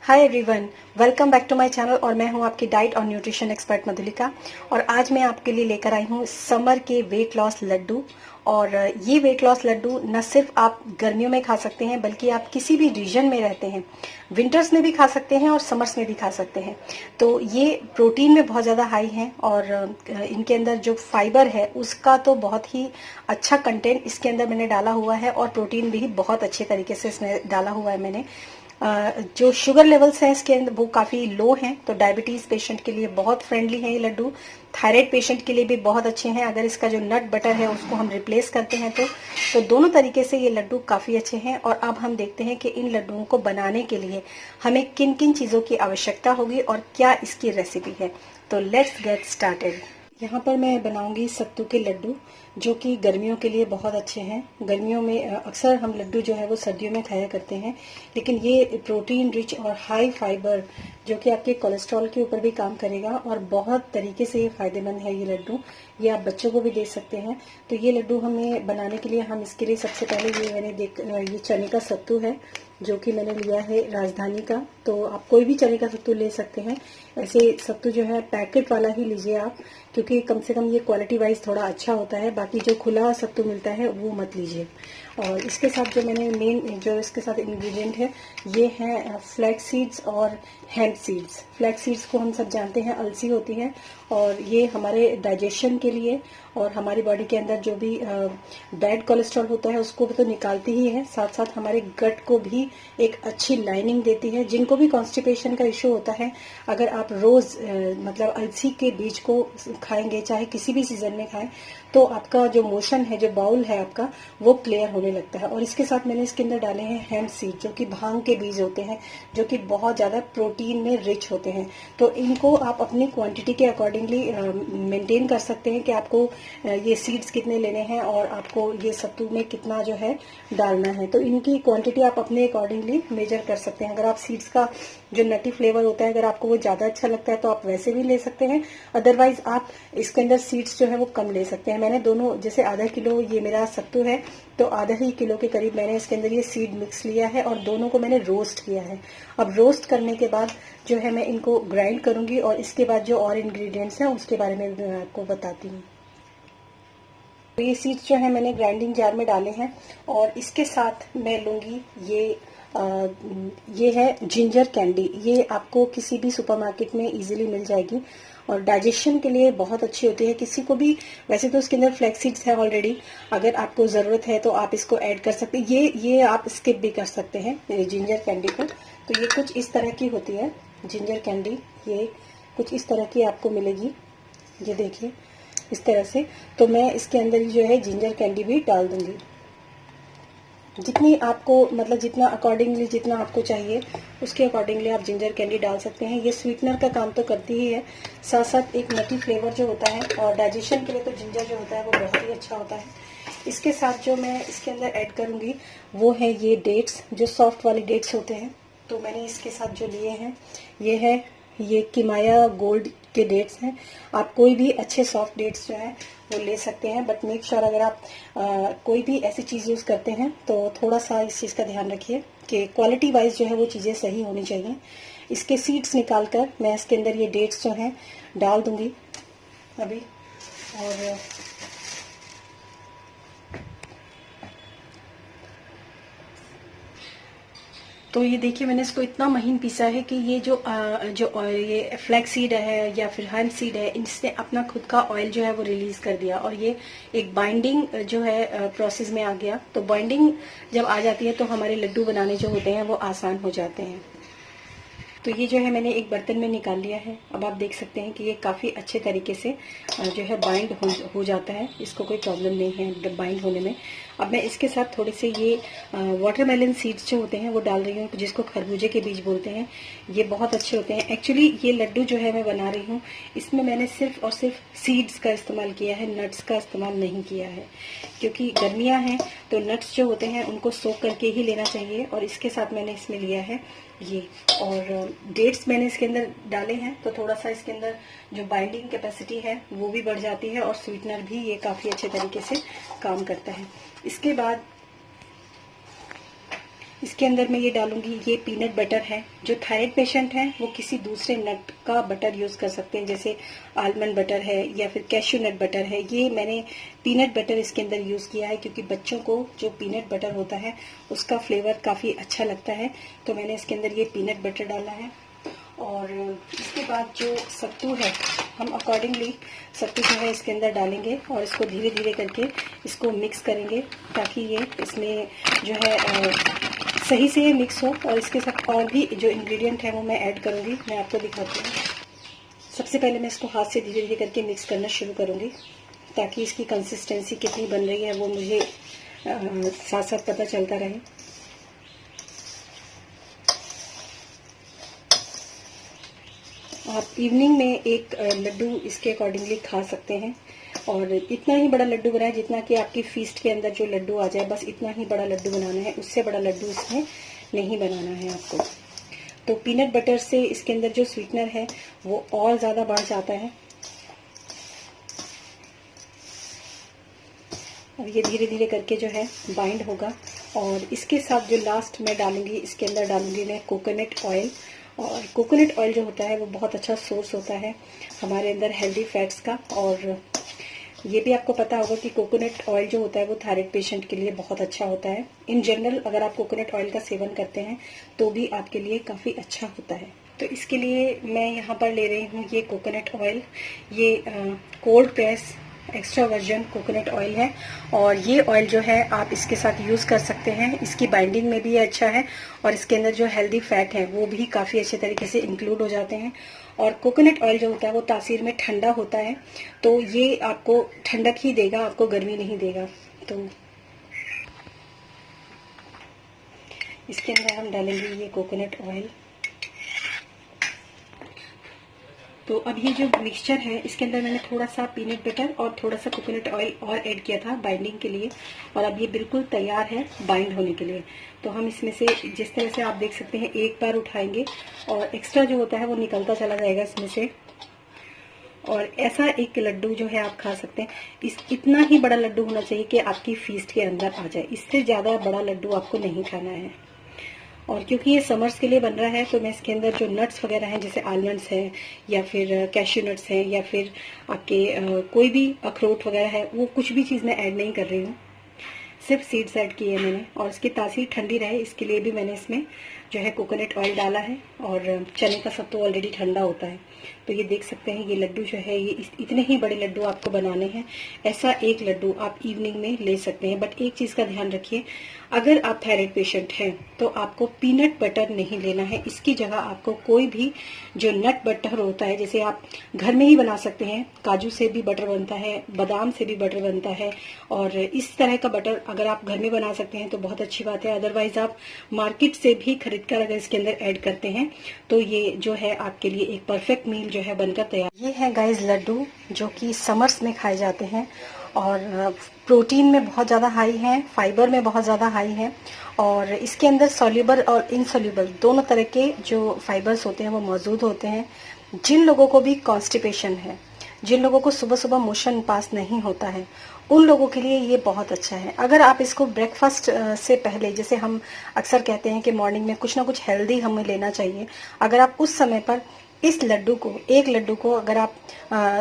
Hi everyone, welcome back to my channel. और मैं हूं आपकी डाइट और न्यूट्रिशन एक्सपर्ट मधुलिका। और आज मैं आपके लिए लेकर आई हूं समर के वेट लॉस लड्डू। और ये वेट लॉस लड्डू न सिर्फ आप गर्मियों में खा सकते हैं, बल्कि आप किसी भी रीजन में रहते हैं, विंटर्स में भी खा सकते हैं और समर्स में भी खा सकते हैं। तो ये प्रोटीन में बहुत ज़्यादा हाई हैं और इनके अंदर जो फाइबर है उसका तो बहुत ही अच्छा कंटेंट इसके अंदर मैंने डाला हुआ है, और प्रोटीन भी बहुत अच्छे तरीके से इसमें डाला हुआ है मैंने। जो शुगर लेवल्स हैं इसके अंदर वो काफ़ी लो हैं, तो डायबिटीज़ पेशेंट के लिए बहुत फ्रेंडली है ये लड्डू। थायराइड पेशेंट के लिए भी बहुत अच्छे हैं, अगर इसका जो नट बटर है उसको हम रिप्लेस करते हैं तो दोनों तरीके से ये लड्डू काफ़ी अच्छे हैं। और अब हम देखते हैं कि इन लड्डुओं को बनाने के लिए हमें किन किन चीज़ों की आवश्यकता होगी और क्या इसकी रेसिपी है। तो लेट्स गेट स्टार्टेड। यहाँ पर मैं बनाऊंगी सत्तू के लड्डू, जो कि गर्मियों के लिए बहुत अच्छे हैं। गर्मियों में अक्सर हम लड्डू जो है वो सर्दियों में खाया करते हैं, लेकिन ये प्रोटीन रिच और हाई फाइबर जो कि आपके कोलेस्ट्रॉल के ऊपर भी काम करेगा, और बहुत तरीके से ये फायदेमंद है ये लड्डू। ये आप बच्चों को भी दे सकते हैं। तो ये लड्डू हमें बनाने के लिए हम इसके लिए सबसे पहले ये चने का सत्तू है, जो कि मैंने लिया है राजधानी का। तो आप कोई भी चने का सत्तू ले सकते हैं। ऐसे सत्तू जो है पैकेट वाला ही लीजिए आप, क्योंकि कम से कम ये क्वालिटी वाइज थोड़ा अच्छा होता है। बाकी जो खुला सत्तू मिलता है वो मत लीजिए। और इसके साथ जो मैंने मेन जो इसके साथ इंग्रेडिएंट है ये है फ्लैक्स सीड्स और हेम्प सीड्स। फ्लैक्स सीड्स को हम सब जानते हैं अलसी होती है, और ये हमारे डाइजेशन के लिए और हमारी बॉडी के अंदर जो भी बैड कोलेस्ट्रॉल होता है उसको भी तो निकालती ही है, साथ साथ हमारे गट को भी एक अच्छी लाइनिंग देती है। जिनको भी कॉन्स्टिपेशन का इश्यू होता है, अगर आप रोज मतलब अलसी के बीज को खाएंगे, चाहे किसी भी सीजन में खाएं, तो आपका जो मोशन है, जो बाउल है आपका, वो क्लियर होने लगता है। और इसके साथ मैंने इसके अंदर डाले हैं हेम्प सीड, जो कि भांग के बीज होते हैं, जो कि बहुत ज्यादा प्रोटीन में रिच होते हैं। तो इनको आप अपनी क्वांटिटी के अकॉर्डिंगली मेंटेन कर सकते हैं कि आपको ये सीड्स कितने लेने हैं और आपको ये सत्तू में कितना जो है डालना है। तो इनकी क्वांटिटी आप अपने अकॉर्डिंगली मेजर कर सकते हैं। अगर आप सीड्स का जो नटी फ्लेवर होता है, अगर आपको वो ज्यादा अच्छा लगता है तो आप वैसे भी ले सकते हैं, अदरवाइज आप इसके अंदर सीड्स जो है वो कम ले सकते हैं। मैंने दोनों, जैसे आधा किलो ये मेरा सत्तू है, तो आधा ही किलो के करीब मैंने इसके अंदर ये सीड मिक्स लिया है, और दोनों को मैंने रोस्ट किया है। अब रोस्ट करने के बाद जो है मैं इनको ग्राइंड करूंगी, और इसके बाद जो और इंग्रेडिएंट्स हैं उसके बारे में मैं आपको बताती हूँ। तो ये सीड्स जो है मैंने ग्राइंडिंग जार में डाले हैं, और इसके साथ मैं लूंगी ये है जिंजर कैंडी। ये आपको किसी भी सुपरमार्केट में इजीली मिल जाएगी, और डाइजेशन के लिए बहुत अच्छी होती है। किसी को भी, वैसे तो इसके अंदर फ्लैक्स सीड्स है ऑलरेडी, अगर आपको जरूरत है तो आप इसको ऐड कर सकते हैं। ये आप स्किप भी कर सकते हैं जिंजर कैंडी को। तो ये कुछ इस तरह की होती है जिंजर कैंडी, ये कुछ इस तरह की आपको मिलेगी, ये देखिए इस तरह से। तो मैं इसके अंदर ही जो है जिंजर कैंडी भी डाल दूंगी, जितनी आपको, मतलब जितना अकॉर्डिंगली जितना आपको चाहिए उसके अकॉर्डिंगली आप जिंजर कैंडी डाल सकते हैं। ये स्वीटनर का काम तो करती ही है, साथ साथ एक नटी फ्लेवर जो होता है, और डाइजेशन के लिए तो जिंजर जो होता है वो बहुत ही अच्छा होता है। इसके साथ जो मैं इसके अंदर ऐड करूंगी वो है ये डेट्स, जो सॉफ्ट वाले डेट्स होते हैं। तो मैंने इसके साथ जो लिए हैं ये किमाया गोल्ड के डेट्स हैं। आप कोई भी अच्छे सॉफ्ट डेट्स जो हैं वो ले सकते हैं, बट मेक श्योर अगर आप कोई भी ऐसी चीज यूज करते हैं तो थोड़ा सा इस चीज का ध्यान रखिए कि क्वालिटी वाइज जो है वो चीजें सही होनी चाहिए। इसके सीड्स निकालकर मैं इसके अंदर ये डेट्स जो हैं डाल दूंगी अभी। और तो ये देखिए मैंने इसको इतना महीन पीसा है कि ये ये फ्लैक्स सीड है या फिर हेम्प सीड है, इसने अपना खुद का ऑयल जो है वो रिलीज कर दिया, और ये एक बाइंडिंग जो है प्रोसेस में आ गया। तो बाइंडिंग जब आ जाती है तो हमारे लड्डू बनाने जो होते हैं वो आसान हो जाते हैं। तो ये जो है मैंने एक बर्तन में निकाल लिया है। अब आप देख सकते हैं कि ये काफ़ी अच्छे तरीके से जो है बाइंड हो जाता है, इसको कोई प्रॉब्लम नहीं है बाइंड होने में। अब मैं इसके साथ थोड़े से ये वाटरमेलन सीड्स जो होते हैं वो डाल रही हूँ, जिसको खरबूजे के बीज बोलते हैं। ये बहुत अच्छे होते हैं। एक्चुअली ये लड्डू जो है मैं बना रही हूँ, इसमें मैंने सिर्फ और सिर्फ सीड्स का इस्तेमाल किया है, नट्स का इस्तेमाल नहीं किया है, क्योंकि गर्मियाँ हैं तो नट्स जो होते हैं उनको सोक करके ही लेना चाहिए। और इसके साथ मैंने इसमें लिया है ये, और डेट्स मैंने इसके अंदर डाले हैं, तो थोड़ा सा इसके अंदर जो बाइंडिंग कैपेसिटी है वो भी बढ़ जाती है, और स्वीटनर भी ये काफी अच्छे तरीके से काम करता है। इसके बाद इसके अंदर मैं ये डालूंगी, ये पीनट बटर है। जो थायराइड पेशेंट हैं वो किसी दूसरे नट का बटर यूज कर सकते हैं, जैसे आलमंड बटर है या फिर कैश्यू नट बटर है। ये मैंने पीनट बटर इसके अंदर यूज किया है क्योंकि बच्चों को जो पीनट बटर होता है उसका फ्लेवर काफी अच्छा लगता है, तो मैंने इसके अंदर ये पीनट बटर डाला है। और इसके बाद जो सत्तू है, हम अकॉर्डिंगली सत्तू जो है इसके अंदर डालेंगे और इसको धीरे धीरे करके इसको मिक्स करेंगे ताकि ये इसमें जो है सही से ये मिक्स हो। और इसके साथ और भी जो इंग्रेडिएंट है वो मैं ऐड करूँगी, मैं आपको दिखाती हूँ। सबसे पहले मैं इसको हाथ से धीरे धीरे करके मिक्स करना शुरू करूँगी ताकि इसकी कंसिस्टेंसी कितनी बन रही है वो मुझे साथ साथ पता चलता रहे। आप इवनिंग में एक लड्डू इसके अकॉर्डिंगली खा सकते हैं। और इतना ही बड़ा लड्डू बनाए जितना कि आपकी फीस्ट के अंदर जो लड्डू आ जाए, बस इतना ही बड़ा लड्डू बनाना है, उससे बड़ा लड्डू इसमें नहीं बनाना है आपको। तो पीनट बटर से इसके अंदर जो स्वीटनर है वो और ज़्यादा बढ़ जाता है। और ये धीरे धीरे करके जो है बाइंड होगा। और इसके साथ जो लास्ट में डालूंगी, इसके अंदर डालूंगी मैं कोकोनट ऑयल। और कोकोनट ऑयल जो होता है वो बहुत अच्छा सोर्स होता है हमारे अंदर हेल्दी फैट्स का। और ये भी आपको पता होगा कि कोकोनट ऑयल जो होता है वो थायराइड पेशेंट के लिए बहुत अच्छा होता है। इन जनरल अगर आप कोकोनट ऑयल का सेवन करते हैं तो भी आपके लिए काफ़ी अच्छा होता है। तो इसके लिए मैं यहाँ पर ले रही हूँ ये कोकोनट ऑयल। ये cold press extra version coconut oil है। और ये ऑयल जो है आप इसके साथ यूज़ कर सकते हैं, इसकी बाइंडिंग में भी अच्छा है और इसके अंदर जो हेल्दी फैट है वो भी काफ़ी अच्छे तरीके से इंक्लूड हो जाते हैं। और कोकोनट ऑयल जो होता है वो तासीर में ठंडा होता है, तो ये आपको ठंडक ही देगा, आपको गर्मी नहीं देगा। तो इसके अंदर हम डालेंगे ये कोकोनट ऑयल। तो अब ये जो मिक्सचर है इसके अंदर मैंने थोड़ा सा पीनट बटर और थोड़ा सा कोकोनट ऑयल और ऐड किया था बाइंडिंग के लिए। और अब ये बिल्कुल तैयार है बाइंड होने के लिए। तो हम इसमें से जिस तरह से आप देख सकते हैं एक बार उठाएंगे और एक्स्ट्रा जो होता है वो निकलता चला जाएगा इसमें से। और ऐसा एक लड्डू जो है आप खा सकते हैं। इतना ही बड़ा लड्डू होना चाहिए कि आपकी फीस्ट के अंदर आ जाए, इससे ज़्यादा बड़ा लड्डू आपको नहीं खाना है। और क्योंकि ये समर्स के लिए बन रहा है तो मैं इसके अंदर जो नट्स वगैरह हैं जैसे आलमंड्स हैं या फिर कैश्यू नट्स हैं या फिर आपके कोई भी अखरोट वगैरह है, वो कुछ भी चीज़ मैं ऐड नहीं कर रही हूँ, सिर्फ सीड्स ऐड किए हैं मैंने। और इसकी तासीर ठंडी रहे इसके लिए भी मैंने इसमें जो है कोकोनट ऑयल डाला है। और चने का सत्तू ऑलरेडी ठंडा होता है। तो ये देख सकते हैं ये लड्डू जो है, ये इतने ही बड़े लड्डू आपको बनाने हैं। ऐसा एक लड्डू आप इवनिंग में ले सकते हैं। बट एक चीज़ का ध्यान रखिए, अगर आप थायराइड पेशेंट हैं तो आपको पीनट बटर नहीं लेना है। इसकी जगह आपको कोई भी जो नट बटर होता है, जैसे आप घर में ही बना सकते हैं, काजू से भी बटर बनता है, बादाम से भी बटर बनता है। और इस तरह का बटर अगर आप घर में बना सकते हैं तो बहुत अच्छी बात है। अदरवाइज आप मार्केट से भी खरीद कर अगर इसके अंदर ऐड करते हैं तो ये जो है आपके लिए एक परफेक्ट मील जो है बनकर तैयार। ये है गाइस लड्डू जो कि समर्स में खाए जाते हैं और प्रोटीन में बहुत ज़्यादा हाई हैं, फाइबर में बहुत ज़्यादा हाई हैं। और इसके अंदर सॉल्युबल और इनसॉल्युबल दोनों तरह के जो फाइबर्स होते हैं वो मौजूद होते हैं। जिन लोगों को भी कॉन्स्टिपेशन है, जिन लोगों को सुबह सुबह मोशन पास नहीं होता है, उन लोगों के लिए ये बहुत अच्छा है। अगर आप इसको ब्रेकफास्ट से पहले, जैसे हम अक्सर कहते हैं कि मॉर्निंग में कुछ ना कुछ हेल्दी हमें लेना चाहिए, अगर आप उस समय पर इस लड्डू को, एक लड्डू को अगर आप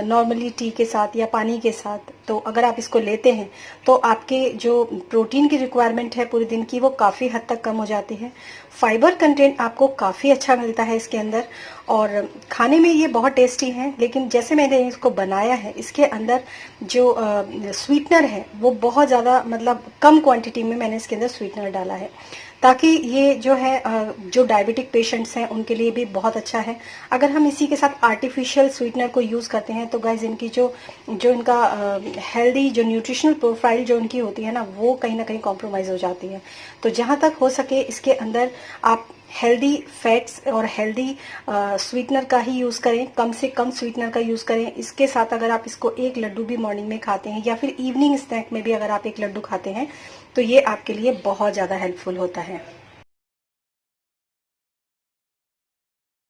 नॉर्मली टी के साथ या पानी के साथ, तो अगर आप इसको लेते हैं तो आपके जो प्रोटीन की रिक्वायरमेंट है पूरे दिन की वो काफ़ी हद तक कम हो जाती है। फाइबर कंटेंट आपको काफ़ी अच्छा मिलता है इसके अंदर और खाने में ये बहुत टेस्टी है। लेकिन जैसे मैंने इसको बनाया है, इसके अंदर जो स्वीटनर है वो बहुत ज़्यादा, मतलब कम क्वांटिटी में मैंने इसके अंदर स्वीटनर डाला है ताकि ये जो है जो डायबिटिक पेशेंट्स हैं उनके लिए भी बहुत अच्छा है। अगर हम इसी के साथ आर्टिफिशियल स्वीटनर को यूज़ करते हैं तो गाइज इनकी जो इनका हेल्दी जो न्यूट्रिशनल प्रोफाइल जो उनकी होती है ना, वो कहीं ना कहीं कॉम्प्रोमाइज़ हो जाती है। तो जहाँ तक हो सके इसके अंदर आप हेल्दी फैट्स और हेल्दी स्वीटनर का ही यूज़ करें, कम से कम स्वीटनर का यूज़ करें। इसके साथ अगर आप इसको एक लड्डू भी मॉर्निंग में खाते हैं या फिर इवनिंग स्नैक में भी अगर आप एक लड्डू खाते हैं तो ये आपके लिए बहुत ज़्यादा हेल्पफुल होता है।